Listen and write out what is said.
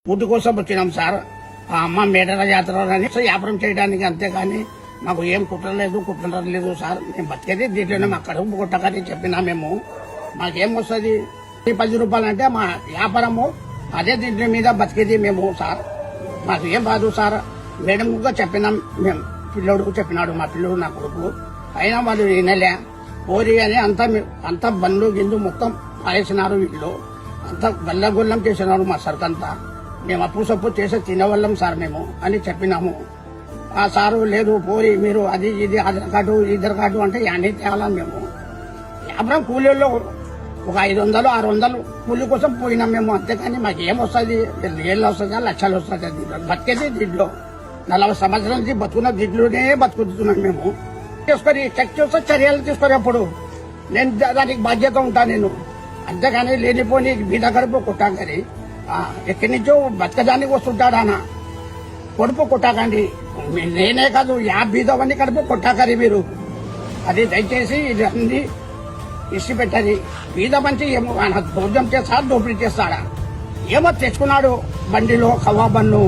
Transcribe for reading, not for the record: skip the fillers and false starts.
Food కోసం వచ్చినాం sir. ఆ అమ్మ మేడల జాతర అని వ్యాపారం చేయడానికి, అంతేగాని మాకు ఏం కుట్రలేదు సార్. మేము బతికేది దీంట్లోనే, మా కడుపు కొట్టకని చెప్పినా మేము. మాకేం వస్తుంది 10 రూపాయలు అంటే మా వ్యాపారము, అదే దీంట్లో మీద బతికేది మేము సార్. మాకు ఏం రాదు సార్. మేడం కూడా చెప్పినాం మేము, పిల్లోడు చెప్పినాడు, మా పిల్లోడు నా కొడుకు. అయినా వాళ్ళు వినలే. పోరి అని అంత బండ్లు గిందు మొత్తం పారేసినారు వీళ్ళు. అంత గల్లగొల్లం చేసినారు మా సరుకంతా. మేము అప్పు సప్పు చేసి తినవల్లం సార్ మేము అని చెప్పినాము. ఆ సారు లేదు పోరి మీరు అది ఇది ఆధార్ కార్డు అంటే అన్నీ తేవాలని మేము. వ్యాపారం కూలీల్లో ఒక 500 600 కూలీ కోసం పోయినాం మేము, అంతేకాని మాకు ఏం వస్తుంది, 1,000 వస్తుందా, లక్షలు వస్తుందా? దీంట్లో బతికేది దీంట్లో 40 సంవత్సరాల నుంచి బతుకున్న దీంట్లోనే బతుకుతున్నాం మేము. తీసుకొని చెక్ చేస్తే చర్యలు తీసుకొని అప్పుడు నేను దానికి బాధ్యత ఉంటాను నేను, అంతేగాని లేనిపోని బీద కడుపు కొట్టాకని ఎక్కడి నుంచో బతకడానికి వస్తుంటాడాన కొడుపు కొట్టాకండి. నేనే కాదు, బీదవన్నీ కడుపు కొట్టాకరి మీరు. అది దయచేసి ఇది అన్ని ఇష్టి పెట్టని. బీద మంచి ఏమో ఆయన దోపిడీ చేస్తాడా, ఏమో తెచ్చుకున్నాడు బండిలో కవ్వా బన్ను.